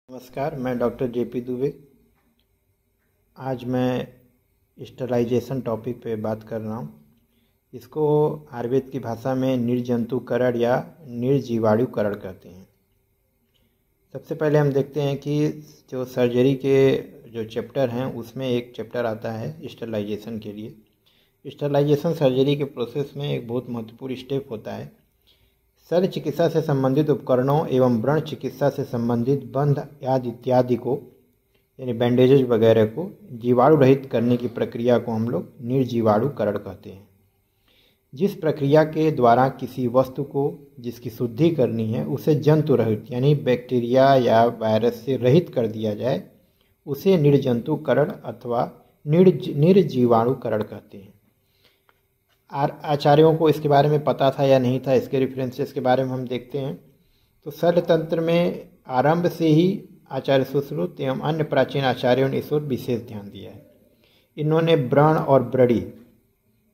नमस्कार, मैं doctor JP Dubey. आज मैं स्टरलाइजेशन टॉपिक पे बात कर रहा हूँ। इसको आयुर्वेद की भाषा में निर्जंतुकरण या निर्जीवाणुकरण कहते हैं। सबसे पहले हम देखते हैं कि जो सर्जरी के जो चैप्टर हैं उसमें एक चैप्टर आता है स्टरलाइजेशन के लिए। स्टरलाइजेशन सर्जरी के प्रोसेस में एक बहुत महत्वपूर्ण स्टेप होता है। शल्य चिकित्सा से संबंधित उपकरणों एवं व्रण चिकित्सा से संबंधित बंध आदि इत्यादि को यानी बैंडेजेज वगैरह को जीवाणु रहित करने की प्रक्रिया को हम लोग निर्जीवाणुकरण कहते हैं। जिस प्रक्रिया के द्वारा किसी वस्तु को जिसकी शुद्धि करनी है उसे जंतु रहित यानी बैक्टीरिया या वायरस से रहित कर दिया जाए उसे निर्जंतुकरण अथवा निर्जीवाणुकरण कहते हैं। आचार्यों को इसके बारे में पता था या नहीं था, इसके रेफरेंसेस के बारे में हम देखते हैं। तो शल्य तंत्र में आरंभ से ही आचार्य सुश्रुत एवं अन्य प्राचीन आचार्यों ने इस ओर विशेष ध्यान दिया है। इन्होंने व्रण और व्रणी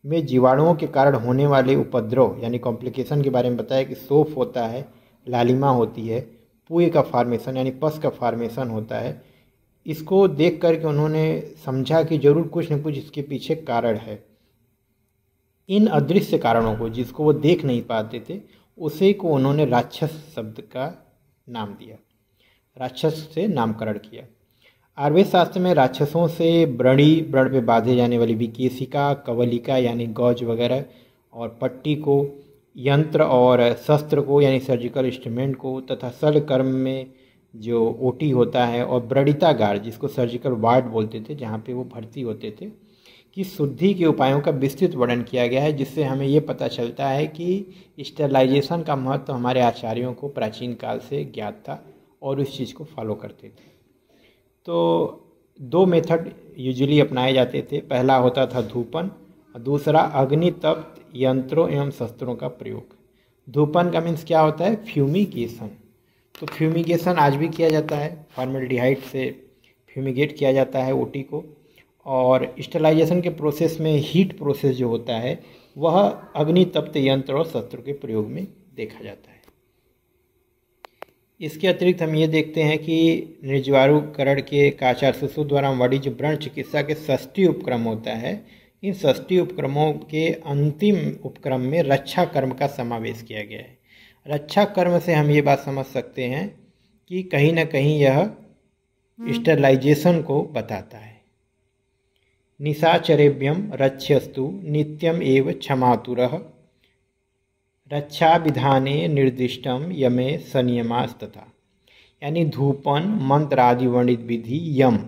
में जीवाणुओं के कारण होने वाले उपद्रव यानी कॉम्प्लिकेशन के बारे में बताया कि शोफ होता है, लालिमा होती है, पुए का फॉर्मेशन यानी पस का फॉर्मेशन होता है। इसको देख करके उन्होंने समझा कि जरूर कुछ न कुछ इसके पीछे कारण है। इन अदृश्य कारणों को जिसको वो देख नहीं पाते थे उसे को उन्होंने राक्षस शब्द का नाम दिया, राक्षस से नामकरण किया। आयुर्वेद शास्त्र में राक्षसों से व्रण पे बांधे जाने वाली विकेशिका, कवलिका यानी गौज वगैरह और पट्टी को, यंत्र और शस्त्र को यानी सर्जिकल इंस्ट्रूमेंट को तथा शल्य कर्म में जो ओटी होता है और व्रणितागार जिसको सर्जिकल वार्ड बोलते थे जहाँ पे वो भर्ती होते थे की शुद्धि के उपायों का विस्तृत वर्णन किया गया है, जिससे हमें ये पता चलता है कि स्टरलाइजेशन का महत्व हमारे आचार्यों को प्राचीन काल से ज्ञात था और उस चीज़ को फॉलो करते थे। तो दो मेथड यूजुअली अपनाए जाते थे। पहला होता था धूपन, दूसरा अग्नि तप्त यंत्रों एवं शस्त्रों का प्रयोग। धूपन का मीन्स क्या होता है? फ्यूमिगेशन। तो फ्यूमिगेशन आज भी किया जाता है, फॉर्मेल्डिहाइड से फ्यूमिगेट किया जाता है ओटी को। और स्टरलाइजेशन के प्रोसेस में हीट प्रोसेस जो होता है वह अग्नि तप्त यंत्र और शस्त्र के प्रयोग में देखा जाता है। इसके अतिरिक्त हम ये देखते हैं कि निर्जीवाणुकरण के आचार्य सुश्रुत द्वारा वर्णित व्रण चिकित्सा के षष्ठी उपक्रम होता है, इन षष्ठी उपक्रमों के अंतिम उपक्रम में रक्षा कर्म का समावेश किया गया है। रक्षा कर्म से हम ये बात समझ सकते हैं कि कहीं ना कहीं यह स्टरलाइजेशन को बताता है। निशाचरेभ्यं रक्ष्यस्तु नित्यम एव क्षमातुरः रक्षा विधाने निर्दिष्टम यमे संयमास्तथा। यानी धूपन, मंत्र आदि वर्णित विधि, यम,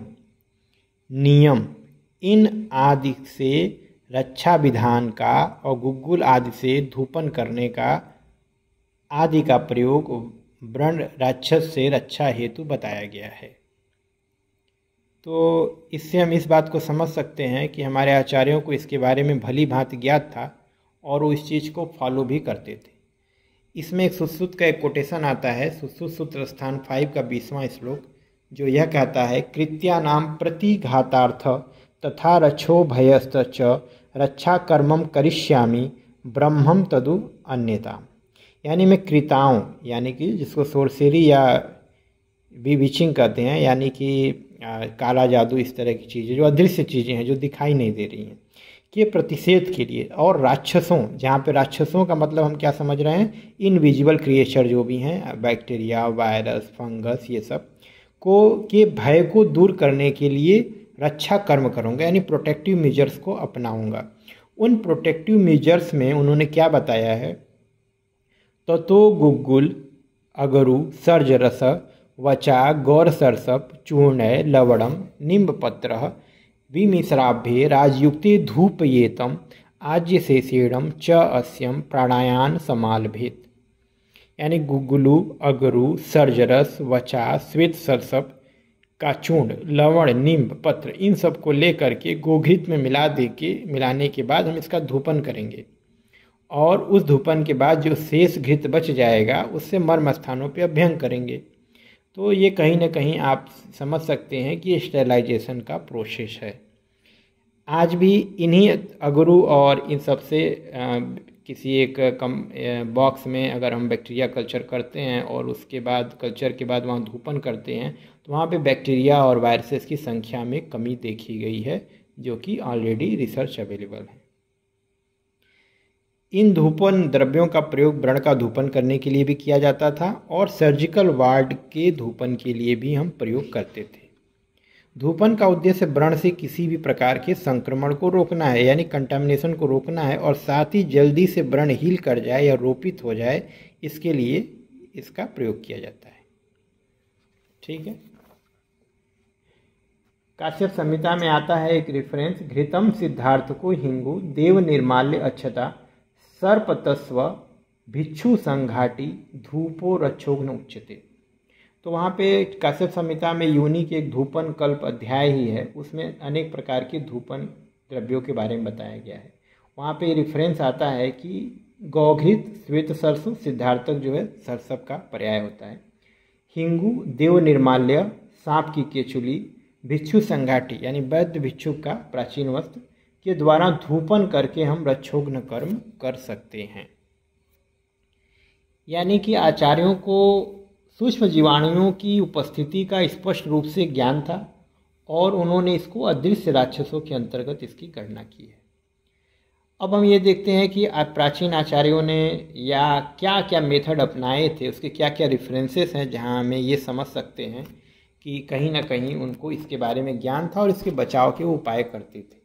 नियम इन आदि से रक्षा विधान का और गुग्गुल आदि से धूपन करने का आदि का प्रयोग व्रण राक्षस से रक्षा हेतु बताया गया है। तो इससे हम इस बात को समझ सकते हैं कि हमारे आचार्यों को इसके बारे में भली भांति ज्ञात था और वो इस चीज़ को फॉलो भी करते थे। इसमें एक सुश्रुत का एक कोटेशन आता है, सुश्रुत सूत्र स्थान 5 का 20वां श्लोक, जो यह कहता है कृत्यानाम प्रतिघातार्थ तथा रक्षो भयस्त च रक्षा कर्मम करिष्यामि ब्रह्मम तदु अन्यता। यानी मैं कृताओं यानी कि जिसको सोरसेरी या विचिंग कहते हैं यानी कि काला जादू, इस तरह की चीज़ें जो अदृश्य चीज़ें हैं जो दिखाई नहीं दे रही हैं के प्रतिषेध के लिए, और राक्षसों, जहाँ पे राक्षसों का मतलब हम क्या समझ रहे हैं? इनविजिबल क्रिएचर जो भी हैं, बैक्टीरिया, वायरस, फंगस, ये सब को के भय को दूर करने के लिए रक्षा कर्म करूँगा यानी प्रोटेक्टिव मेजर्स को अपनाऊँगा। उन प्रोटेक्टिव मेजर्स में उन्होंने क्या बताया है? ततो गुग्गुल अगरु सर्जरस वचा गौरसरसप चूर्ण लवणम निम्बपत्र विमिश्राभ्ये राजयुक्ते धूपयेतम आज्यशेषेणम च अस्यम प्राणायान समालभेत। यानी गुग्गुलू, अगरू, सर्जरस, वचा, श्वेत सरसप का चूर्ण, लवण, नींब पत्र, इन सब को लेकर के गोघृत में मिलाने के बाद हम इसका धूपन करेंगे और उस धूपन के बाद जो शेष घृत बच जाएगा उससे मर्म स्थानों पर अभ्यंग करेंगे। तो ये कहीं ना कहीं आप समझ सकते हैं कि स्टरलाइजेशन का प्रोसेस है। आज भी इन्हीं अगरू और इन सब से किसी एक बॉक्स में अगर हम बैक्टीरिया कल्चर करते हैं और उसके बाद कल्चर के बाद वहाँ धूपन करते हैं तो वहाँ पे बैक्टीरिया और वायरसेस की संख्या में कमी देखी गई है, जो कि ऑलरेडी रिसर्च अवेलेबल है। इन धूपन द्रव्यों का प्रयोग व्रण का धूपन करने के लिए भी किया जाता था और सर्जिकल वार्ड के धूपन के लिए भी हम प्रयोग करते थे। धूपन का उद्देश्य व्रण से किसी भी प्रकार के संक्रमण को रोकना है, यानी कंटामिनेशन को रोकना है, और साथ ही जल्दी से व्रण हील कर जाए या रोपित हो जाए, इसके लिए इसका प्रयोग किया जाता है। ठीक है। काश्यप संहिता में आता है एक रेफरेंस, घृतम सिद्धार्थ को हिंगु देव निर्माल्य अच्छता सर्पतस्व भिक्षु संघाटी धूपो रक्षोघ्न उच्यते। तो वहाँ पे काश्यप संहिता में योनि के एक धूपन कल्प अध्याय ही है, उसमें अनेक प्रकार के धूपन द्रव्यों के बारे में बताया गया है। वहाँ पे रेफरेंस आता है कि गौघृत श्वेत सरसों, सिद्धार्थक जो है सरसप का पर्याय होता है, हिंगु देव निर्माल्य सांप की केचुली, भिक्षु संघाटी यानी वैद्य भिक्षु का प्राचीन वस्त्र के द्वारा धूपन करके हम रक्षोघ्न कर्म कर सकते हैं। यानी कि आचार्यों को सूक्ष्म जीवाणुओं की उपस्थिति का स्पष्ट रूप से ज्ञान था और उन्होंने इसको अदृश्य राक्षसों के अंतर्गत इसकी गणना की है। अब हम ये देखते हैं कि प्राचीन आचार्यों ने या क्या क्या मेथड अपनाए थे, उसके क्या क्या रेफरेंसेस हैं जहाँ हमें ये समझ सकते हैं कि कहीं ना कहीं उनको इसके बारे में ज्ञान था और इसके बचाव के वो उपाय करते थे।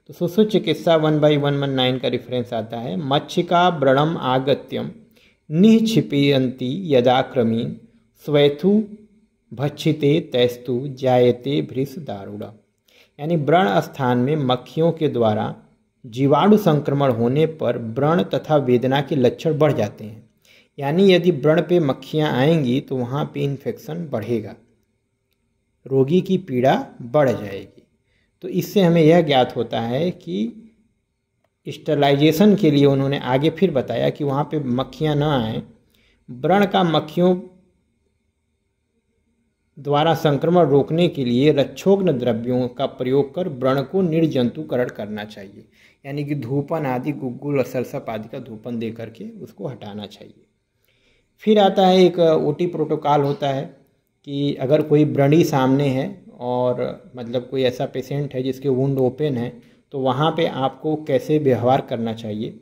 तो सुश्रुत चिकित्सा 1/119 का रेफरेंस आता है, मच्छिका व्रणम आगत्यम निक्षिपयन्ति यदा क्रमीन स्वैथु भक्षिते तैस्तु जायते भृष दारुड़ा। यानी व्रण स्थान में मक्खियों के द्वारा जीवाणु संक्रमण होने पर व्रण तथा वेदना के लक्षण बढ़ जाते हैं। यानी यदि व्रण पे मक्खियाँ आएंगी तो वहाँ पे इन्फेक्शन बढ़ेगा, रोगी की पीड़ा बढ़ जाएगी। तो इससे हमें यह ज्ञात होता है कि स्टरलाइजेशन के लिए उन्होंने आगे फिर बताया कि वहाँ पे मक्खियाँ न आएँ, व्रण का मक्खियों द्वारा संक्रमण रोकने के लिए रक्षोघ्न द्रव्यों का प्रयोग कर व्रण को निर्जंतुकरण करना चाहिए। यानी कि धूपन आदि, गुग्गुल और सरसप आदि का धूपन दे करके उसको हटाना चाहिए। फिर आता है एक ओटी प्रोटोकॉल होता है कि अगर कोई व्रणी सामने है और मतलब कोई ऐसा पेशेंट है जिसके वुंड ओपन है, तो वहाँ पे आपको कैसे व्यवहार करना चाहिए।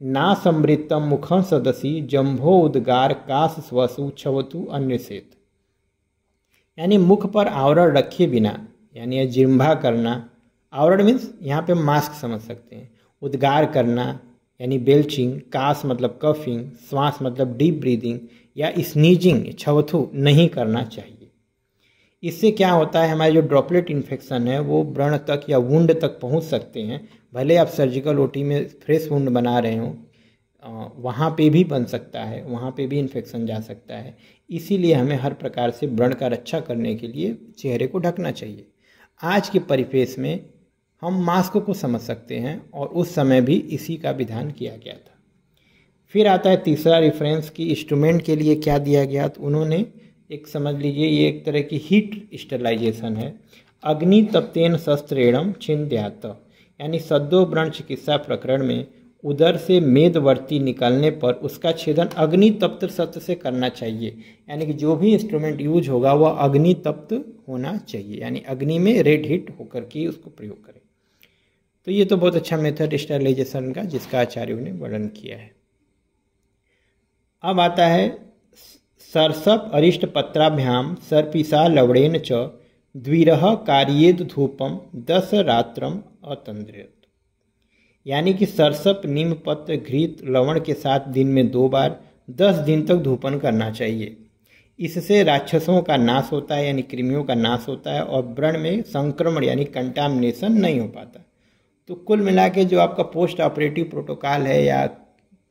ना समृतम मुखं सदसी जम्भो उद्गार काश स्वसु छवतु अन्यसेत। यानी मुख पर आवरण रखे बिना, यानी जिह्वा करना, आवरण मीन्स यहाँ पे मास्क समझ सकते हैं, उद्गार करना यानी बेल्चिंग, काश मतलब कफिंग, श्वास मतलब डीप ब्रीदिंग या स्नीजिंग छवथु नहीं करना चाहिए। इससे क्या होता है, हमारे जो ड्रॉपलेट इन्फेक्शन है वो व्रण तक या वुंड तक पहुंच सकते हैं। भले आप सर्जिकल ओटी में फ्रेश वुंड बना रहे हो, वहाँ पे भी बन सकता है, वहाँ पे भी इन्फेक्शन जा सकता है। इसीलिए हमें हर प्रकार से व्रण का रक्षा करने के लिए चेहरे को ढकना चाहिए। आज के परिवेश में हम मास्क को समझ सकते हैं और उस समय भी इसी का विधान किया गया था। फिर आता है तीसरा रेफरेंस कि इंस्ट्रूमेंट के लिए क्या दिया गया, तो उन्होंने एक समझ लीजिए ये एक तरह की हीट स्टरलाइजेशन है। अग्नि तप्तेन शस्त्रेणम छिन्द्यात, यानी सद्यो व्रण चिकित्सा प्रकरण में उदर से मेदवर्ती निकलने पर उसका छेदन अग्नि तप्त शस्त्र से करना चाहिए। यानी कि जो भी इंस्ट्रूमेंट यूज होगा वह अग्नि तप्त होना चाहिए, यानी अग्नि में रेड हीट होकर के उसको प्रयोग करें। तो ये तो बहुत अच्छा मेथड स्टरलाइजेशन का जिसका आचार्यों ने वर्णन किया है। अब आता है सरसप अरिष्ट पत्राभ्याम सर्पिसा लवड़ेन च द्विरह कार्येद धूपम 10 रात्रम अतंद्रेत। यानी कि सरसप, नीम पत्र, घृत, लवण के साथ दिन में 2 बार 10 दिन तक धूपन करना चाहिए। इससे राक्षसों का नाश होता है, यानी कृमियों का नाश होता है और व्रण में संक्रमण यानी कंटामिनेशन नहीं हो पाता। तो कुल मिला के जो आपका पोस्ट ऑपरेटिव प्रोटोकॉल है या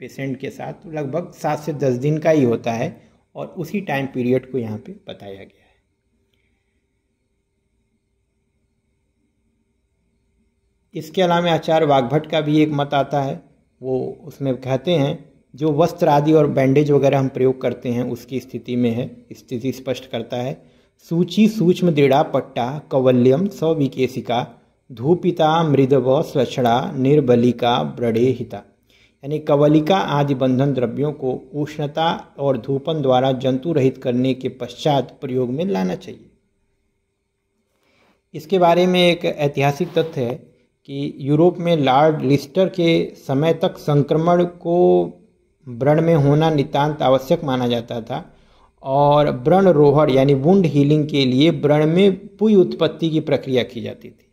पेशेंट के साथ लगभग 7 से 10 दिन का ही होता है और उसी टाइम पीरियड को यहाँ पे बताया गया है। इसके अलावा आचार्य वाग्भट का भी एक मत आता है, वो उसमें कहते हैं जो वस्त्र आदि और बैंडेज वगैरह हम प्रयोग करते हैं उसकी स्थिति में है, स्थिति स्पष्ट करता है। सूची सूक्ष्म दृढ़ा पट्टा कवल्यम सविकेशिका धूपिता मृदव स्वच्छड़ा निर्बलिका व्रणे हिता। यानी कवलिका आदि बंधन द्रव्यों को उष्णता और धूपन द्वारा जंतु रहित करने के पश्चात प्रयोग में लाना चाहिए। इसके बारे में एक ऐतिहासिक तथ्य है कि यूरोप में लॉर्ड लिस्टर के समय तक संक्रमण को व्रण में होना नितांत आवश्यक माना जाता था और व्रण रोहड़ यानी वुंड हीलिंग के लिए व्रण में पुई उत्पत्ति की प्रक्रिया की जाती थी,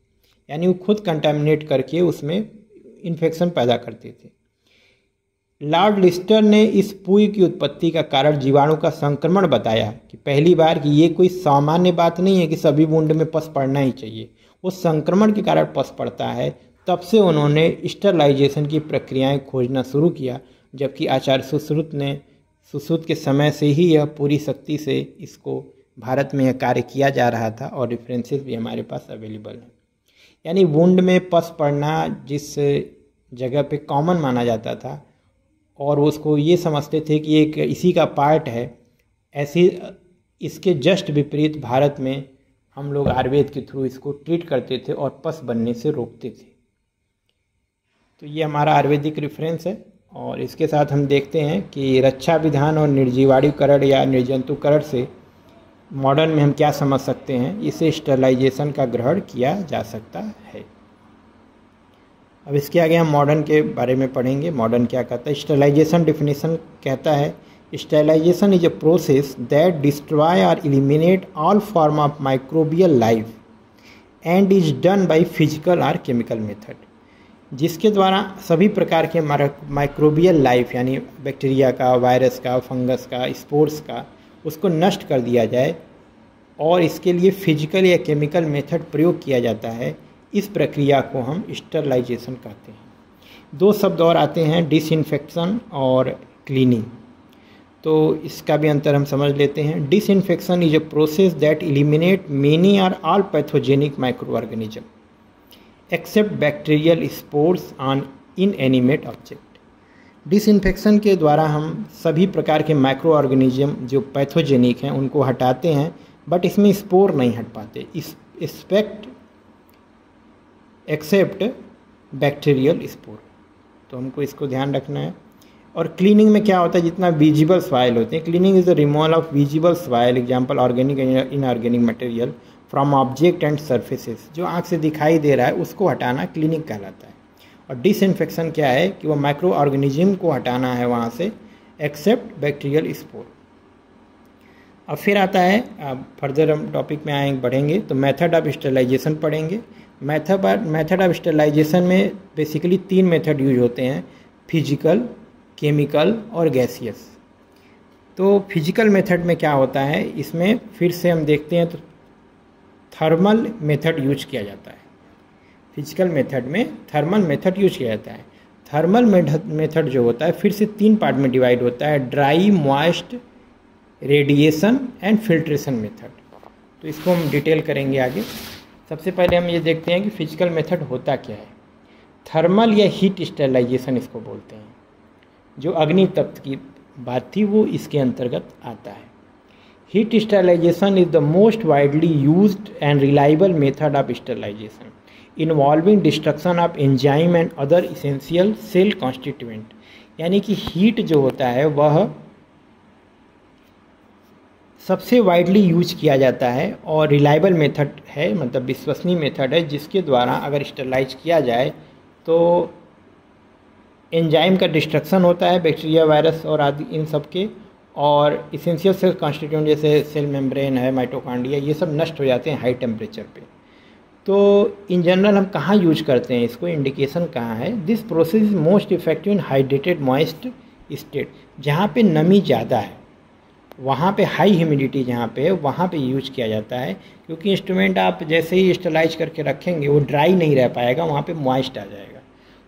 यानी वो खुद कंटामिनेट करके उसमें इन्फेक्शन पैदा करते थे। लॉर्ड लिस्टर ने इस पुई की उत्पत्ति का कारण जीवाणु का संक्रमण बताया कि पहली बार कि ये कोई सामान्य बात नहीं है कि सभी वुंड में पस पड़ना ही चाहिए, वो संक्रमण के कारण पस पड़ता है। तब से उन्होंने स्टरलाइजेशन की प्रक्रियाएं खोजना शुरू किया, जबकि आचार्य सुश्रुत के समय से ही यह पूरी शक्ति से इसको भारत में यह कार्य किया जा रहा था और रेफरेंसेस भी हमारे पास अवेलेबल हैं। यानी वुंड में पस पड़ना जिस जगह पे कॉमन माना जाता था और उसको ये समझते थे कि एक इसी का पार्ट है, ऐसी इसके जस्ट विपरीत भारत में हम लोग आयुर्वेद के थ्रू इसको ट्रीट करते थे और पस बनने से रोकते थे। तो ये हमारा आयुर्वेदिक रेफरेंस है और इसके साथ हम देखते हैं कि रक्षा विधान और निर्जीवाणुकरण या निर्जंतुकरण से मॉडर्न में हम क्या समझ सकते हैं। इसे स्टरलाइजेशन का ग्रहण किया जा सकता है। अब इसके आगे हम मॉडर्न के बारे में पढ़ेंगे। मॉडर्न क्या कहता है? स्टरलाइजेशन डेफिनेशन कहता है sterilisation is a process that destroy और eliminate all form of microbial life and is done by physical और केमिकल मेथड, जिसके द्वारा सभी प्रकार के माइक्रोबियल लाइफ यानी बैक्टीरिया का, वायरस का, फंगस का, स्पोर्स का, उसको नष्ट कर दिया जाए और इसके लिए फिजिकल या केमिकल मेथड प्रयोग किया जाता है। इस प्रक्रिया को हम स्टरलाइजेशन कहते हैं। दो शब्द और आते हैं, डिसइंफेक्शन और क्लीनिंग। तो इसका भी अंतर हम समझ लेते हैं। Disinfection is a process that eliminate many और all pathogenic microorganism except bacterial spores on inanimate object. Disinfection के द्वारा हम सभी प्रकार के माइक्रो ऑर्गेनिज्म जो पैथोजेनिक हैं उनको हटाते हैं, बट इसमें स्पोर नहीं हट पाते, एक्सेप्ट बैक्टीरियल स्पोर। तो हमको इसको ध्यान रखना है। और क्लीनिंग में क्या होता है, जितना विजिबल सॉइल होते हैं, cleaning is the removal of visible soil, example organic and inorganic material from object and surfaces. जो आँख से दिखाई दे रहा है उसको हटाना क्लीनिंग कहलाता है। और डिसइंफेक्शन क्या है कि वो माइक्रो ऑर्गेनिज्म को हटाना है वहाँ से, एक्सेप्ट बैक्टीरियल स्पोर। अब फिर आता है, अब फर्दर हम टॉपिक में आएंगे बढ़ेंगे तो मेथड ऑफ स्टरलाइजेशन पढ़ेंगे। मेथड ऑफ स्टरलाइजेशन में बेसिकली 3 मेथड यूज होते हैं, फिजिकल, केमिकल और गैसियस। तो फिजिकल मेथड में क्या होता है, इसमें फिर से हम देखते हैं तो थर्मल मेथड यूज किया जाता है। फिजिकल मेथड में थर्मल मेथड यूज किया जाता है। थर्मल मेथड जो होता है फिर से 3 पार्ट में डिवाइड होता है, dry, moist, radiation and filtration method. तो इसको हम डिटेल करेंगे आगे। सबसे पहले हम ये देखते हैं कि फिजिकल मेथड होता क्या है। थर्मल या हीट स्टरलाइजेशन इसको बोलते हैं। जो अग्नि तत्व की बात थी वो इसके अंतर्गत आता है। Heat sterilization is the most widely used and reliable method of sterilization involving destruction of enzyme and other essential cell constituent. यानी कि हीट जो होता है वह सबसे वाइडली यूज किया जाता है और रिलायबल मेथड है, मतलब विश्वसनीय मेथड है, जिसके द्वारा अगर स्टरलाइज किया जाए तो एंजाइम का डिस्ट्रक्शन होता है, बैक्टीरिया, वायरस और आदि इन सब के, और इसेंशियल सेल कॉन्स्टिट्यूएंट जैसे सेल मेम्ब्रेन है, माइटोकॉन्ड्रिया, ये सब नष्ट हो जाते हैं हाई टेम्परेचर पे। तो इन जनरल हम कहाँ यूज करते हैं इसको, इंडिकेशन कहाँ है? This process is most effective in hydrated moist state, जहाँ पे नमी ज़्यादा है, वहाँ पे हाई ह्यूमिडिटी जहाँ पे है वहाँ पे यूज किया जाता है। क्योंकि इंस्ट्रूमेंट आप जैसे ही स्टरलाइज करके रखेंगे वो ड्राई नहीं रह पाएगा, वहाँ पे मॉइस्ट आ जाएगा।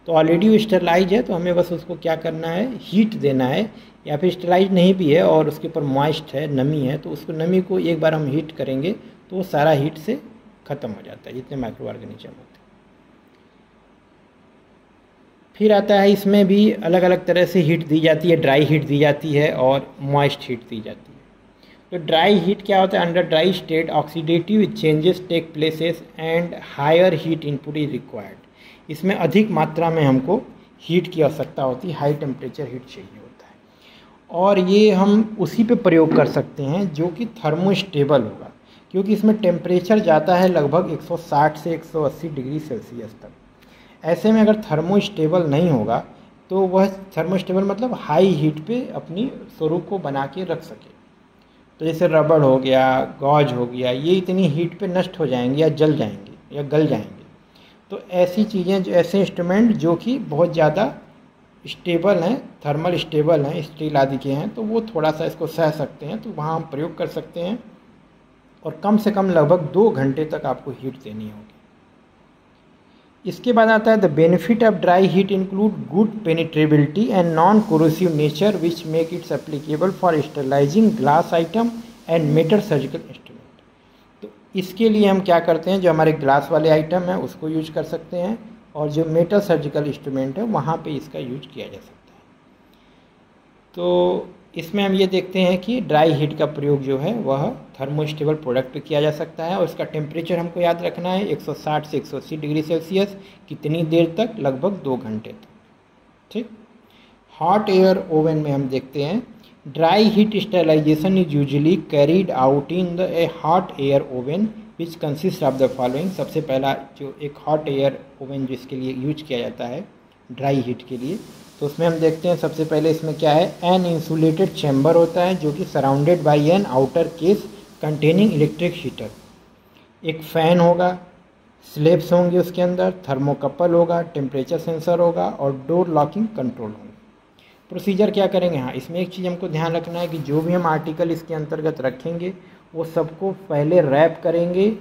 तो ऑलरेडी वो स्टरलाइज है तो हमें बस उसको क्या करना है, हीट देना है, या फिर स्टरलाइज नहीं भी है और उसके ऊपर मॉइस्ट है, नमी है, तो उसको नमी को एक बार हम हीट करेंगे तो वो सारा हीट से ख़त्म हो जाता है जितने माइक्रो ऑर्गेनिज्म होते हैं। फिर आता है, इसमें भी अलग अलग तरह से हीट दी जाती है, ड्राई हीट दी जाती है और मॉइस्ट हीट दी जाती है। तो ड्राई हीट क्या होता है, under dry state oxidative changes take places and higher heat input is required. इसमें अधिक मात्रा में हमको हीट की आवश्यकता होती है, हाई टेम्परेचर हीट चाहिए होता है। और ये हम उसी पे प्रयोग कर सकते हैं जो कि थर्मोस्टेबल होगा, क्योंकि इसमें टेम्परेचर जाता है लगभग 160 से 180 डिग्री सेल्सियस तक। ऐसे में अगर थर्मोस्टेबल नहीं होगा तो वह थर्मोस्टेबल मतलब हाई हीट पे अपनी स्वरूप को बना के रख सके। तो जैसे रबड़ हो गया, गॉज हो गया, ये इतनी हीट पे नष्ट हो जाएंगे या जल जाएंगे या गल जाएंगे। तो ऐसी चीज़ें, जो ऐसे इंस्ट्रूमेंट जो कि बहुत ज़्यादा स्टेबल हैं, थर्मल स्टेबल हैं, स्टील आदि के हैं, तो वो थोड़ा सा इसको सह सकते हैं, तो वहाँ हम प्रयोग कर सकते हैं। और कम से कम लगभग 2 घंटे तक आपको हीट देनी होगी। इसके बाद आता है the benefit of dry heat include good penetrability and non corrosive nature which make its applicable for sterilising glass item and metal surgical instrument. तो इसके लिए हम क्या करते हैं, जो हमारे ग्लास वाले आइटम हैं उसको यूज कर सकते हैं, और जो मेटल सर्जिकल इंस्ट्रूमेंट है वहाँ पे इसका यूज किया जा सकता है। तो इसमें हम ये देखते हैं कि ड्राई हीट का प्रयोग जो है वह थर्मोस्टेबल प्रोडक्ट पे किया जा सकता है, और इसका टेम्परेचर हमको याद रखना है 160 से 180 डिग्री सेल्सियस। कितनी देर तक? लगभग 2 घंटे तक। ठीक। हॉट एयर ओवन में हम देखते हैं dry heat sterilization is usually carried out in the a hot air oven which consist of the following. सबसे पहला जो एक हॉट एयर ओवन जिसके लिए यूज किया जाता है ड्राई हीट के लिए, तो उसमें हम देखते हैं सबसे पहले इसमें क्या है, एन इंसुलेटेड चैम्बर होता है जो कि surrounded by an outer case containing electric heater. एक फ़ैन होगा, स्लेब्स होंगे उसके अंदर, थर्मोकपल होगा, टेम्परेचर सेंसर होगा और डोर लॉकिंग कंट्रोल होंगे। प्रोसीजर क्या करेंगे, हाँ इसमें एक चीज़ हमको ध्यान रखना है कि जो भी हम आर्टिकल इसके अंतर्गत रखेंगे वो सबको पहले रैप करेंगे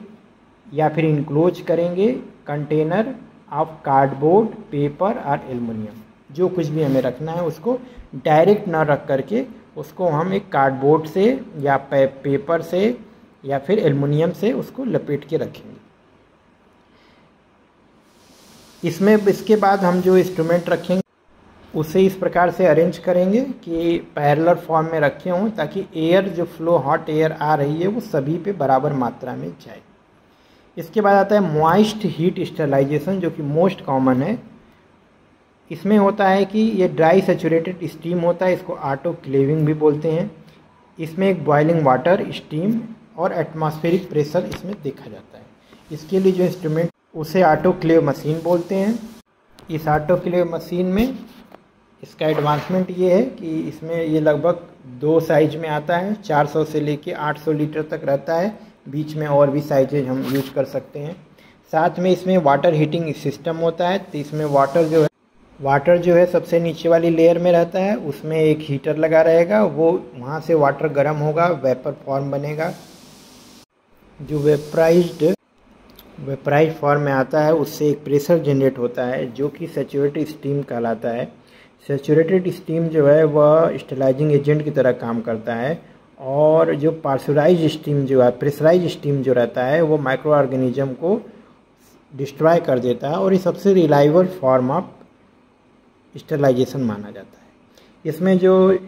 या फिर इनक्लोज करेंगे कंटेनर ऑफ कार्डबोर्ड, पेपर और एल्युमिनियम। जो कुछ भी हमें रखना है उसको डायरेक्ट ना रख करके उसको हम एक कार्डबोर्ड से या पेपर से या फिर एल्युमिनियम से उसको लपेट के रखेंगे। इसमें इसके बाद हम जो इंस्ट्रूमेंट रखेंगे उसे इस प्रकार से अरेंज करेंगे कि पैरेलल फॉर्म में रखे हों, ताकि एयर जो फ्लो हॉट एयर आ रही है वो सभी पे बराबर मात्रा में जाए। इसके बाद आता है मॉइस्ट हीट स्टरलाइजेशन, जो कि मोस्ट कॉमन है। इसमें होता है कि ये ड्राई सैचुरेटेड स्टीम होता है, इसको ऑटोक्लेविंग भी बोलते हैं। इसमें एक बॉइलिंग वाटर, स्टीम और एटमॉस्फेरिक प्रेशर इसमें देखा जाता है। इसके लिए जो इंस्ट्रूमेंट उसे ऑटोक्लेव मशीन बोलते हैं। इस ऑटोक्लेव मशीन में इसका एडवांसमेंट ये है कि इसमें ये लगभग 2 साइज में आता है, 400 से लेके 800 लीटर तक रहता है। बीच में और भी साइजेज हम यूज कर सकते हैं। साथ में इसमें वाटर हीटिंग सिस्टम होता है, तो इसमें वाटर जो है सबसे नीचे वाली लेयर में रहता है, उसमें एक हीटर लगा रहेगा, वो वहाँ से वाटर गर्म होगा, वेपर फॉर्म बनेगा। जो वेपराइज्ड फॉर्म में आता है उससे एक प्रेशर जनरेट होता है जो कि सैचुरेटेड स्टीम कहलाता है। सैचुरेटेड स्टीम जो है वह स्टरलाइजिंग एजेंट की तरह काम करता है, और जो पार्सुराइज स्टीम जो है, प्रेशराइज स्टीम जो रहता है, वो माइक्रो ऑर्गेनिज्म को डिस्ट्रॉय कर देता है, और ये सबसे रिलायबल फॉर्म ऑफ स्टरलाइजेशन माना जाता है। इसमें जो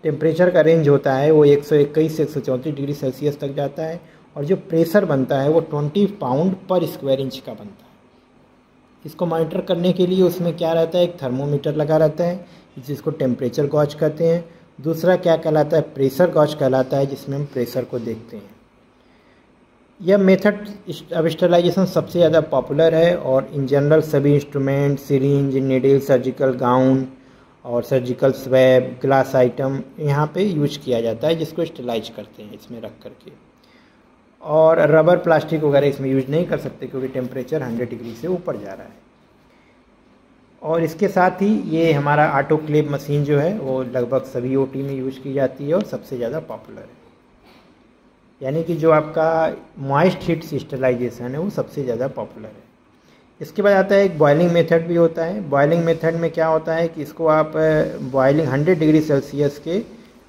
टेम्परेचर का रेंज होता है वो 121 से 134 डिग्री सेल्सियस तक जाता है, और जो प्रेशर बनता है वो 20 पाउंड पर स्क्वायर इंच का बनता है। इसको मॉनिटर करने के लिए उसमें क्या रहता है, एक थर्मोमीटर लगा रहता है जिसको टेम्परेचर गॉज कहते हैं। दूसरा क्या कहलाता है, प्रेशर गॉज कहलाता है, जिसमें हम प्रेशर को देखते हैं। यह मेथड ऑफ स्टरलाइजेशन सबसे ज़्यादा पॉपुलर है, और इन जनरल सभी instrument, syringe, needle, surgical gown और सर्जिकल स्वैब, ग्लास आइटम यहाँ पे यूज किया जाता है, जिसको स्टरलाइज करते हैं इसमें रख करके। और रबर, प्लास्टिक वगैरह इसमें यूज नहीं कर सकते क्योंकि टेम्परेचर 100 डिग्री से ऊपर जा रहा है। और इसके साथ ही ये हमारा ऑटोक्लेव मशीन जो है वो लगभग सभी ओटी में यूज की जाती है और सबसे ज़्यादा पॉपुलर है। यानी कि जो आपका मॉइस्ट हीट स्टरलाइजेशन है वो सबसे ज़्यादा पॉपुलर है। इसके बाद आता है एक बॉइलिंग मेथड भी होता है। बॉइलिंग मेथड में क्या होता है कि इसको आप बॉइलिंग 100 डिग्री सेल्सियस के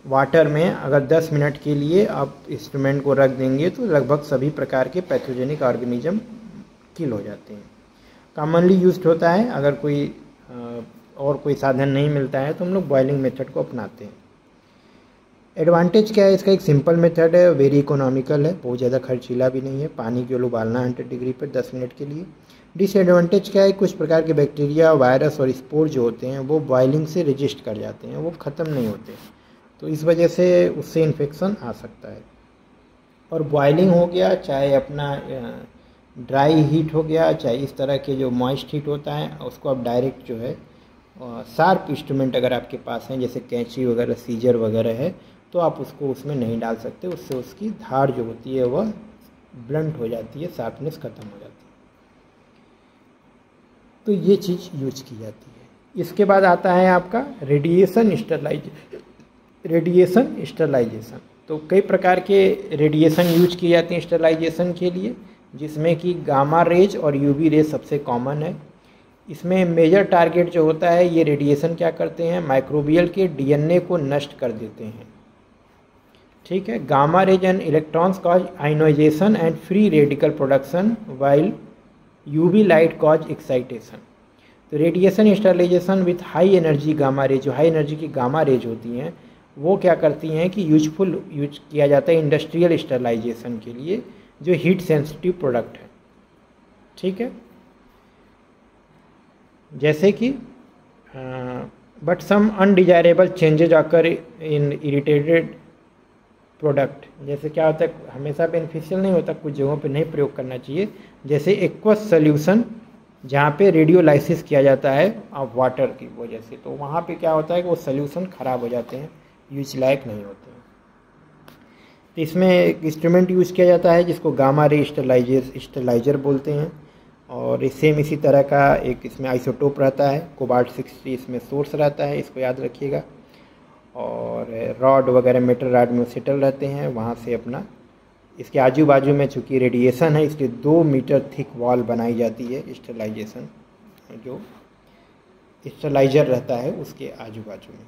वाटर में अगर 10 मिनट के लिए आप इंस्ट्रूमेंट को रख देंगे तो लगभग सभी प्रकार के पैथोजेनिक ऑर्गेनिज्म किल हो जाते हैं। कॉमनली यूज्ड होता है, अगर कोई और कोई साधन नहीं मिलता है तो हम लोग बॉइलिंग मेथड को अपनाते हैं। एडवांटेज क्या है इसका, एक सिंपल मेथड है, वेरी इकोनॉमिकल है, बहुत ज़्यादा खर्चीला भी नहीं है, पानी केवल उबालना 100 डिग्री पर 10 मिनट के लिए। डिसएडवांटेज क्या है, कुछ प्रकार के बैक्टीरिया, वायरस और स्पोर जो होते हैं वो बॉइलिंग से रजिस्ट कर जाते हैं, वो ख़त्म नहीं होते, तो इस वजह से उससे इन्फेक्शन आ सकता है। और बॉइलिंग हो गया, चाहे अपना ड्राई हीट हो गया, चाहे इस तरह के जो मॉइस्ट हीट होता है, उसको आप डायरेक्ट जो है शार्प इंस्ट्रूमेंट अगर आपके पास हैं, जैसे कैंची वगैरह, सीजर वगैरह है, तो आप उसको उसमें नहीं डाल सकते, उससे उसकी धार जो होती है वह ब्लंट हो जाती है, शार्पनेस ख़त्म हो जाती है। तो ये चीज़ यूज की जाती है। इसके बाद आता है आपका रेडिएशन स्टरलाइजेशन। तो कई प्रकार के रेडिएशन यूज किए जाते हैं स्टरलाइजेशन के लिए, जिसमें कि गामा रेज और यूवी रेज सबसे कॉमन है। इसमें मेजर टारगेट जो होता है, ये रेडिएशन क्या करते हैं, माइक्रोबियल के डीएनए को नष्ट कर देते हैं। ठीक है, gamma rays and electrons cause ionisation and free radical production while UV light cause excitation. तो radiation sterilisation with high energy gamma rays, जो हाई एनर्जी की गामा रेज होती हैं, वो क्या करती हैं कि यूज किया जाता है इंडस्ट्रियल स्टरलाइजेशन के लिए, जो हीट सेंसिटिव प्रोडक्ट है। ठीक है, जैसे कि बट सम अनडिजायरेबल चेंजेज आकर इन इरिटेटेड प्रोडक्ट। जैसे क्या होता है, हमेशा बेनिफिशियल नहीं होता, कुछ जगहों पे नहीं प्रयोग करना चाहिए, जैसे एक्वस सोल्यूशन जहाँ पे रेडियोलाइसिस किया जाता है ऑफ वाटर की वजह से, तो वहाँ पे क्या होता है कि वो सोल्यूशन ख़राब हो जाते हैं, यूज लायक नहीं होते हैं। तो इसमें एक इंस्ट्रूमेंट यूज़ किया जाता है जिसको गामा रे स्टरलाइजर बोलते हैं, और सेम इसी तरह का एक इसमें आइसोटोप रहता है, कोबाल्ट 60 इसमें सोर्स रहता है, इसको याद रखिएगा। और रॉड वगैरह मेटल रॉड में सेटल रहते हैं, वहाँ से अपना इसके आजू बाजू में चूँकि रेडिएशन है, इसलिए 2 मीटर थिक वॉल बनाई जाती है स्टरलाइजेशन, जो स्टरलाइजर रहता है उसके आजू बाजू में।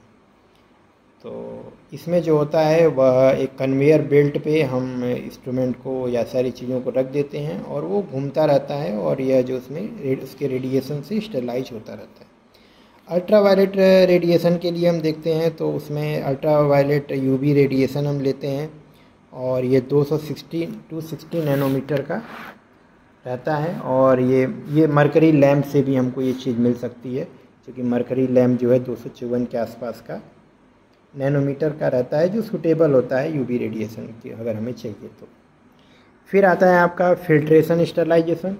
तो इसमें जो होता है वह एक कन्वेयर बेल्ट पे हम इंस्ट्रूमेंट को या सारी चीज़ों को रख देते हैं, और वो घूमता रहता है, और यह जो उसमें उसके रेडिएशन से स्टरलाइज होता रहता है। अल्ट्रावायलेट रेडिएशन के लिए हम देखते हैं तो उसमें अल्ट्रावायलेट यूवी रेडिएशन हम लेते हैं, और ये 260 नैनोमीटर का रहता है। और ये मरकरी लैम्प से भी हमको ये चीज़ मिल सकती है, क्योंकि मरकरी लैम्प जो है 254 के आसपास का नैनोमीटर का रहता है, जो सूटेबल होता है यूवी रेडिएशन की अगर हमें चाहिए तो। फिर आता है आपका फिल्ट्रेशन स्टरलाइजेशन।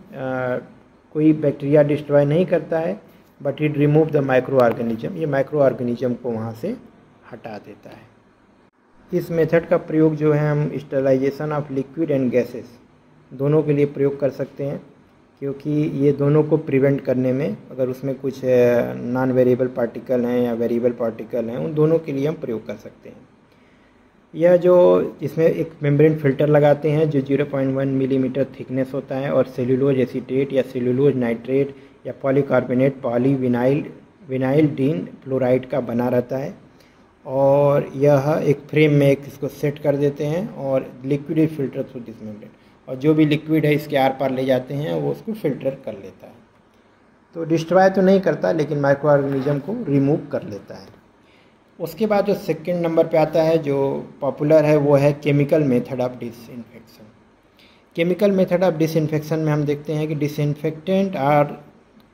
कोई बैक्टीरिया डिस्ट्रॉय नहीं करता है, but it remove the micro organism, ये माइक्रो ऑर्गेनिज्म को वहाँ से हटा देता है। इस मेथड का प्रयोग जो है हम sterilization of liquid and gases दोनों के लिए प्रयोग कर सकते हैं, क्योंकि ये दोनों को प्रिवेंट करने में, अगर उसमें कुछ नॉन वेरिएबल पार्टिकल हैं या वेरिएबल पार्टिकल हैं, उन दोनों के लिए हम प्रयोग कर सकते हैं। यह जो इसमें एक मेम्ब्रेन फ़िल्टर लगाते हैं जो 0.1 मिलीमीटर थिकनेस होता है, और सेल्यूलोज एसीटेट या सेल्यूलोज नाइट्रेट या पॉलीकार्बोनेट विनाइल डीन फ्लोराइड का बना रहता है, और यह एक फ्रेम में एक इसको सेट कर देते हैं, और liquid filter through this membrane, और जो भी लिक्विड है इसके आर पार ले जाते हैं, वो उसको फिल्टर कर लेता है। तो डिस्ट्रॉय तो नहीं करता, लेकिन माइक्रो ऑर्गेनिज्म को रिमूव कर लेता है। उसके बाद जो सेकंड नंबर पे आता है, जो पॉपुलर है, वो है chemical method of disinfection. Chemical method of disinfection में हम देखते हैं कि डिसइंफेक्टेंट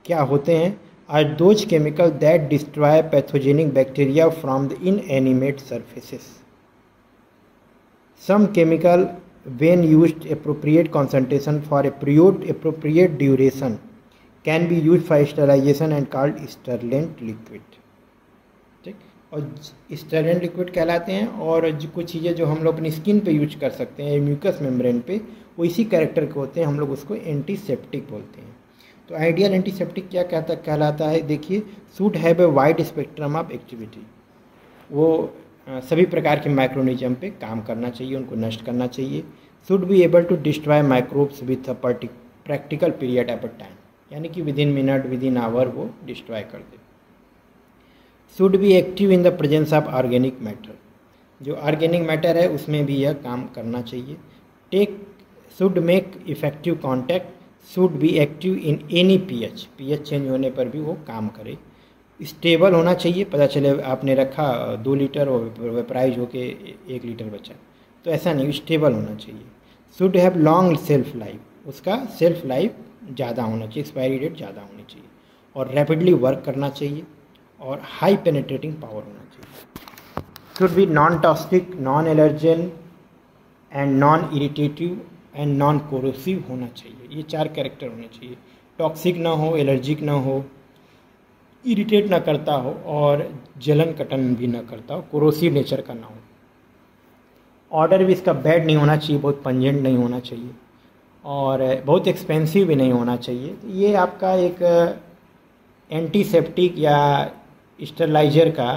क्या होते हैं, are those chemical that destroy pathogenic bacteria from the inanimate surfaces. Some chemical when used appropriate concentration for a period appropriate duration can be used for sterilization and called sterilant liquid। ठीक, और स्टेरिलेंट liquid कहलाते हैं। और जो कुछ चीज़ें जो हम लोग अपनी स्किन पे यूज कर सकते हैं म्यूकस मेम्ब्रेन पे, वो इसी कैरेक्टर के होते हैं, हम लोग उसको एंटीसेप्टिक बोलते हैं। तो आइडियल एंटीसेप्टिक क्या कहलाता है, देखिए, should have a wide spectrum of activity, वो सभी प्रकार के माइक्रोनिज्म पे काम करना चाहिए, उनको नष्ट करना चाहिए। Should be able to destroy microbes with a practical period of time, यानी कि within minute within hour वो डिस्ट्रॉय कर दे। Should be active in the presence of organic matter, जो ऑर्गेनिक मैटर है उसमें भी यह काम करना चाहिए। Should make effective contact, should be active in any pH change होने पर भी वो काम करे। स्टेबल होना चाहिए, पता चले आपने रखा 2 लीटर और वेपराइज होके 1 लीटर बचा, तो ऐसा नहीं, स्टेबल होना चाहिए। Should have long self life, उसका सेल्फ लाइफ ज़्यादा होना चाहिए, एक्सपायरी डेट ज़्यादा होनी चाहिए, और रैपिडली वर्क करना चाहिए, और हाई पेनिट्रेटिंग पावर होना चाहिए। Should B non toxic, non allergen and non irritative and non corrosive होना चाहिए। ये 4 कैरेक्टर होने चाहिए। टॉक्सिक ना हो, एलर्जिक ना हो, इरिटेट ना करता हो, और जलन कटन भी ना करता हो, कोरोसिव नेचर का ना हो। ऑर्डर भी इसका बैड नहीं होना चाहिए, बहुत पंजेंट नहीं होना चाहिए, और बहुत एक्सपेंसिव भी नहीं होना चाहिए। तो ये आपका एक एंटीसेप्टिक या स्टरलाइजर का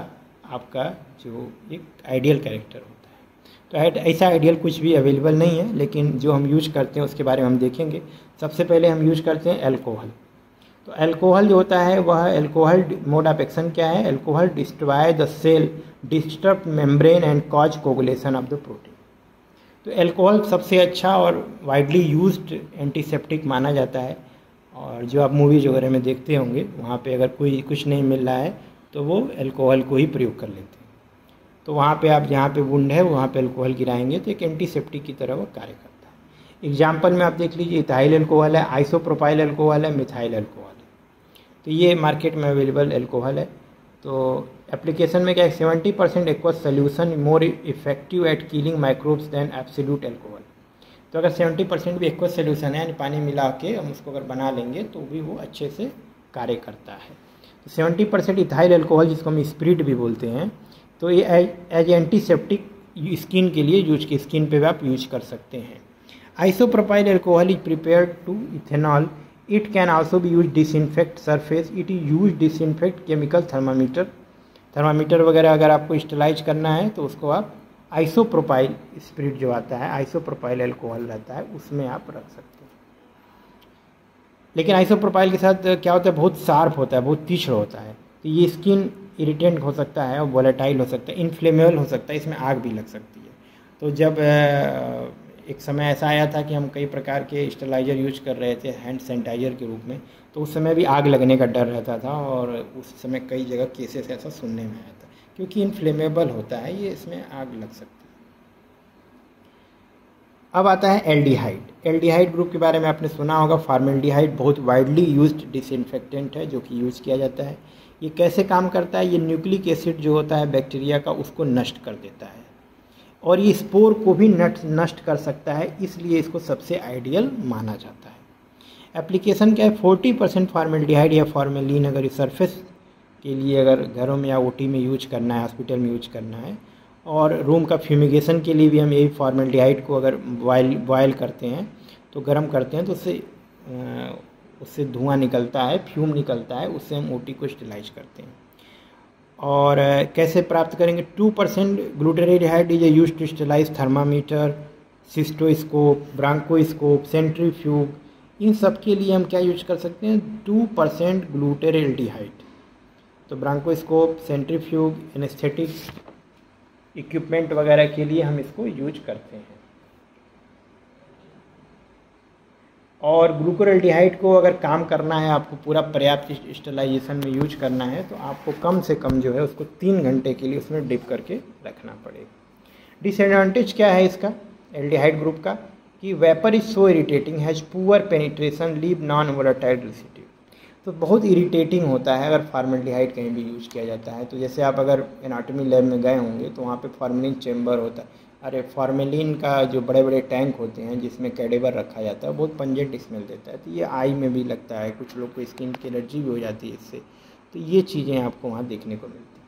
आपका जो एक आइडियल कैरेक्टर होता है। तो ऐसा आइडियल कुछ भी अवेलेबल नहीं है, लेकिन जो हम यूज करते हैं उसके बारे में हम देखेंगे। सबसे पहले हम यूज करते हैं एल्कोहल। तो एल्कोहल जो होता है वह एल्कोहल मोड ऑफ एक्शन क्या है? Alcohol destroy the cell, disturb membrane and cause coagulation of the protein. तो एल्कोहल सबसे अच्छा और वाइडली यूज्ड एंटीसेप्टिक माना जाता है, और जो आप मूवीज वगैरह में देखते होंगे वहाँ पे अगर कोई कुछ नहीं मिल रहा है तो वो एल्कोहल को ही प्रयोग कर लेते हैं। तो वहाँ पे आप जहाँ पे वुंड है वहाँ पे एल्कोहल गिराएंगे तो एक एंटीसेप्टिक की तरह वो कार्य करता है। एग्जाम्पल में आप देख लीजिए, इथाइल एल्कोहल है, आइसोप्रोपाइल एल्कोहल है, मिथाइल एल्कोहल है। तो ये मार्केट में अवेलेबल एल्कोहल है। तो एप्लीकेशन में क्या है, 70% aqueous solution more effective at killing microbes than absolute alcohol. तो अगर 70% भी एक्वस सोल्यूशन है, यानी पानी मिला के हम उसको अगर बना लेंगे तो भी वो अच्छे से कार्य करता है। तो 70% इथाइल एल्कोहल, जिसको हम स्पिरिट भी बोलते हैं, तो ये एज एंटीसेप्टिक स्किन के लिए यूज की, स्किन पे भी आप यूज कर सकते हैं। Isopropyl alcohol is prepared to ethanol. It can also be use disinfect surface. It is use disinfect chemical thermometer वगैरह अगर आपको स्टरलाइज करना है तो उसको आप आइसोप्रोपाइल स्पिरिट जो आता है, आइसोप्रोपाइल एल्कोहल रहता है, उसमें आप रख सकते हैं। लेकिन आइसोप्रोपाइल के साथ क्या होता है, बहुत शार्प होता है, बहुत तीक्ष्ण होता है, तो ये स्किन इरिटेंट हो सकता है और वोलेटाइल हो सकता है, इन्फ्लेमेबल हो सकता है, इसमें आग भी लग सकती है। तो जब एक समय ऐसा आया था कि हम कई प्रकार के स्टरलाइजर यूज कर रहे थे हैंड सैनिटाइजर के रूप में, तो उस समय भी आग लगने का डर रहता था, और उस समय कई जगह केसेस ऐसा सुनने में आया था, क्योंकि इन्फ्लेमेबल होता है ये, इसमें आग लग सकती है। अब आता है एल्डिहाइड। एल्डिहाइड ग्रुप के बारे में आपने सुना होगा। फॉर्मेल्डिहाइड बहुत वाइडली यूज्ड डिसइंफेक्टेंट है जो कि यूज़ किया जाता है। ये कैसे काम करता है? ये न्यूक्लिक एसिड जो होता है बैक्टीरिया का, उसको नष्ट कर देता है, और ये स्पोर को भी नष्ट कर सकता है, इसलिए इसको सबसे आइडियल माना जाता है। एप्लीकेशन क्या है? 40% फॉर्मेल्डिहाइड या फॉर्मेलिन अगर इस सरफेस के लिए अगर घरों में या ओटी में यूज करना है, हॉस्पिटल में यूज करना है, और रूम का फ्यूमिगेशन के लिए भी हम यही फॉर्मेल्डिहाइड को अगर बॉयल करते हैं तो गर्म करते हैं तो उससे धुआं निकलता है, फ्यूम निकलता है, उससे हम ओटी को स्टरलाइज करते हैं। और कैसे प्राप्त करेंगे? 2% glutaraldehyde is use to sterilise thermometer, cystoscope, bronchoscope, centrifuge, इन सब के लिए हम क्या यूज कर सकते हैं? 2% ग्लूटारेडिहाइड। तो ब्रांकोस्कोप, सेंट्रीफ्यूग, एनेस्थेटिक इक्विपमेंट वगैरह के लिए हम इसको यूज करते हैं। और ग्लूकोरेल्डिहाइड को अगर काम करना है, आपको पूरा पर्याप्त स्टरलाइजेशन में यूज करना है, तो आपको कम से कम जो है उसको 3 घंटे के लिए उसमें डिप करके रखना पड़ेगा। डिसएडवांटेज क्या है इसका, एल्डिहाइड ग्रुप का, कि vapour is so irritating, has poor penetration, leave non volatile residue. तो बहुत इरिटेटिंग होता है अगर फॉर्मेल्डिहाइड कहीं भी यूज किया जाता है। तो जैसे आप अगर एनाटॉमी लैब में गए होंगे तो वहाँ पे फॉर्मेलिन चेम्बर होता है, अरे फॉर्मेलिन का जो बड़े बड़े टैंक होते हैं जिसमें कैडेवर रखा जाता है, बहुत पंजेंट स्मेल देता है, तो ये आई में भी लगता है, कुछ लोग को स्किन की एलर्जी भी हो जाती है इससे। तो ये चीज़ें आपको वहाँ देखने को मिलती हैं।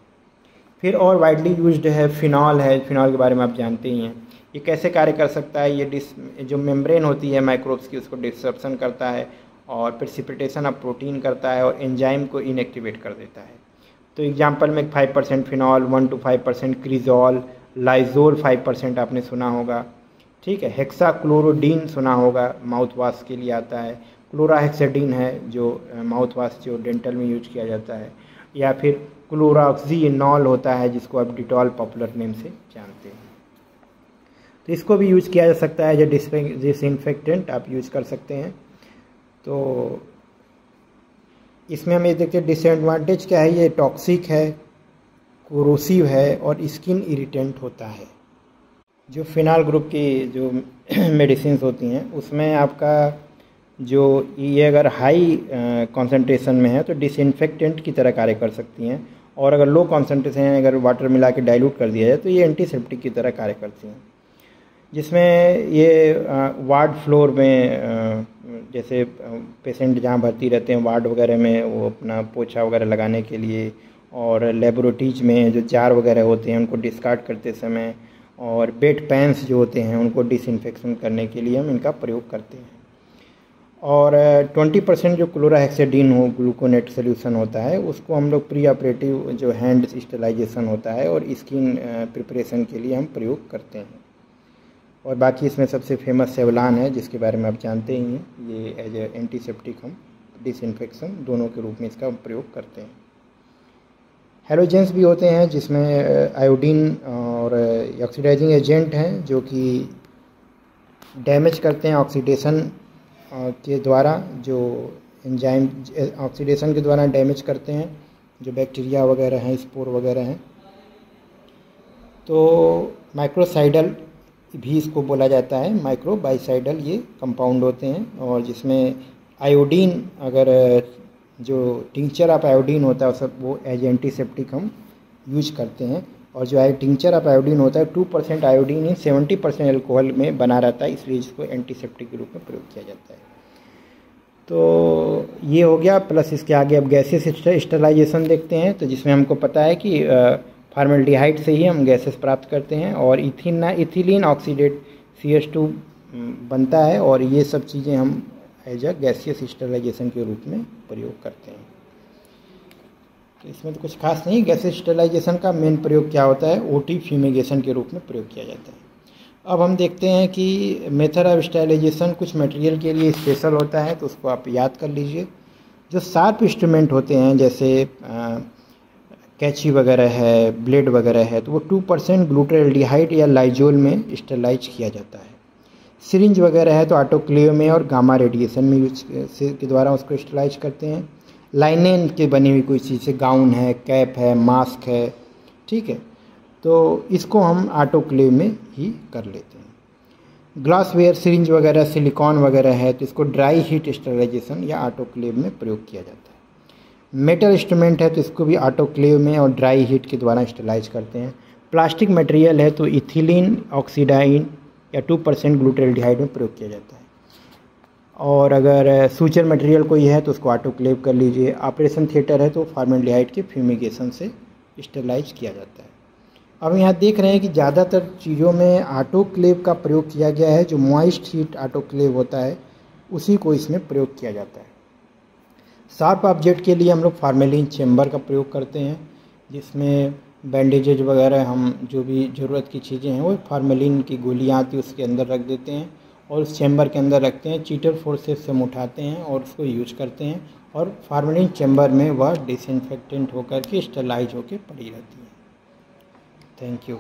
फिर और वाइडली यूज्ड है फिनॉल है। फिनॉल के बारे में आप जानते ही हैं। ये कैसे कार्य कर सकता है? ये जो मेम्ब्रेन होती है माइक्रोब्स की, उसको डिस्ट्रप्शन करता है, और प्रेसिपिटेशन ऑफ प्रोटीन करता है, और एंजाइम को इनएक्टिवेट कर देता है। तो एग्जांपल में 5% फिनॉल, 1 to 5% क्रिजॉल, लाइजोल 5% आपने सुना होगा, ठीक है। हेक्साक्लोरोडीन सुना होगा, माउथ वॉश के लिए आता है। क्लोराहेक्सेडीन है जो माउथ वॉश जो डेंटल में यूज किया जाता है। या फिर क्लोरोक्सीनॉल होता है जिसको आप डिटॉल पॉपुलर नेम से जानते हैं। तो इसको भी यूज किया जा सकता है, जो डिसइंफेक्टेंट आप यूज कर सकते हैं। तो इसमें हम ये देखते हैं डिसएडवांटेज क्या है, ये टॉक्सिक है, कोरोसिव है और स्किन इरिटेंट होता है। जो फिनाल ग्रुप की जो मेडिसिन होती हैं उसमें आपका जो ये अगर हाई कॉन्सेंट्रेशन में है तो डिसइंफेक्टेंट की तरह कार्य कर सकती हैं, और अगर लो कॉन्सेंट्रेशन है, अगर वाटर मिला के डाइल्यूट कर दिया जाए तो ये एंटीसेप्टिक की तरह कार्य करती हैं। जिसमें ये वार्ड फ्लोर में जैसे पेशेंट जहाँ भर्ती रहते हैं वार्ड वगैरह में, वो अपना पोछा वगैरह लगाने के लिए, और लेबोरेटरीज में जो जार वगैरह होते हैं उनको डिस्कार्ड करते समय, और बेड पैंस जो होते हैं उनको डिसइंफेक्शन करने के लिए हम इनका प्रयोग करते हैं। और 20% जो क्लोराहेक्सेडीन हो ग्लूकोनेट सोल्यूशन होता है उसको हम लोग प्री ऑपरेटिव जो हैंड स्टरलाइजेशन होता है और स्किन प्रिपरेशन के लिए हम प्रयोग करते हैं। और बाकी इसमें सबसे फेमस सेवलान है जिसके बारे में आप जानते ही हैं, ये एज ए एंटीसेप्टिक हम डिसइंफेक्शन दोनों के रूप में इसका प्रयोग करते हैं। हेलोजेंस भी होते हैं जिसमें आयोडीन और ऑक्सीडाइजिंग एजेंट हैं जो कि डैमेज करते हैं ऑक्सीडेशन के द्वारा, जो एंजाइम ऑक्सीडेशन के द्वारा डैमेज करते हैं जो बैक्टीरिया वगैरह हैं, स्पोर वगैरह हैं। तो माइक्रोसाइडल भी इसको बोला जाता है, माइक्रो बाइसाइडल ये कंपाउंड होते हैं, और जिसमें आयोडीन अगर जो टिंचर ऑफ आयोडीन होता है सब वो एज एंटीसेप्टिक हम यूज करते हैं। और जो टिंचर ऑफ आयोडीन होता है 2% आयोडीन ही 70% अल्कोहल में बना रहता है, इसलिए इसको एंटीसेप्टिक के रूप में प्रयोग किया जाता है। तो ये हो गया, प्लस इसके आगे अब गैसेस स्टरलाइजेशन देखते हैं। तो जिसमें हमको पता है कि फार्मल्डिहाइड से ही हम गैसेस प्राप्त करते हैं, और इथिलीन ऑक्सीडेट CH2 बनता है, और ये सब चीज़ें हम एज अ गैसियस स्टरलाइजेशन के रूप में प्रयोग करते हैं। तो इसमें तो कुछ खास नहीं, गैसियस स्टरलाइजेशन का मेन प्रयोग क्या होता है, OT फ्यूमिगेशन के रूप में प्रयोग किया जाता है। अब हम देखते हैं कि मेथड ऑफ स्टरलाइजेशन कुछ मटेरियल के लिए स्पेशल होता है, तो उसको आप याद कर लीजिए। जो शार्प इंस्ट्रूमेंट होते हैं जैसे कैंची वगैरह है, ब्लेड वगैरह है, तो वो 2% ग्लूटाल्डिहाइड या लाइजोल में स्टरलाइज किया जाता है। सिरिंज वगैरह है तो ऑटोक्लेव में और गामा रेडिएशन में यूज के द्वारा उसको स्टरलाइज करते हैं। लाइनेन के बनी हुई कोई चीज़ से गाउन है, कैप है, मास्क है, ठीक है, तो इसको हम ऑटोक्लेव में ही कर लेते हैं। ग्लासवेयर, सिरिंज वगैरह, सिलिकॉन वगैरह है तो इसको ड्राई हीट स्टरलाइजेशन या ऑटोक्लेव में प्रयोग किया जाता है। मेटल इंस्ट्रूमेंट है तो इसको भी ऑटोक्लेव में और ड्राई हीट के द्वारा स्टरलाइज करते हैं। प्लास्टिक मटेरियल है तो इथिलीन ऑक्सीडाइन या 2% ग्लूटाल्डिहाइड में प्रयोग किया जाता है। और अगर सूचर मटेरियल कोई है तो उसको ऑटोक्लेव कर लीजिए। ऑपरेशन थिएटर है तो फार्मल्डिहाइड के फ्यूमिगेशन से स्टरलाइज किया जाता है। अब यहाँ देख रहे हैं कि ज़्यादातर चीज़ों में ऑटोक्लेव का प्रयोग किया गया है। जो मॉइस्ट हीट ऑटोक्लेव होता है उसी को इसमें प्रयोग किया जाता है। शार्प ऑब्जेक्ट के लिए हम लोग फार्मेलिन चेम्बर का प्रयोग करते हैं, जिसमें बैंडेजेज वगैरह हम जो भी ज़रूरत की चीज़ें हैं वो फार्मेलिन की गोलियाँ आती है उसके अंदर रख देते हैं और उस चेम्बर के अंदर रखते हैं। चीटर फोर्सेस से हम उठाते हैं और उसको यूज करते हैं, और फार्मेलिन चेम्बर में वह डिसइंफेक्टेंट होकर के स्टरलाइज होकर पड़ी रहती है। Thank you.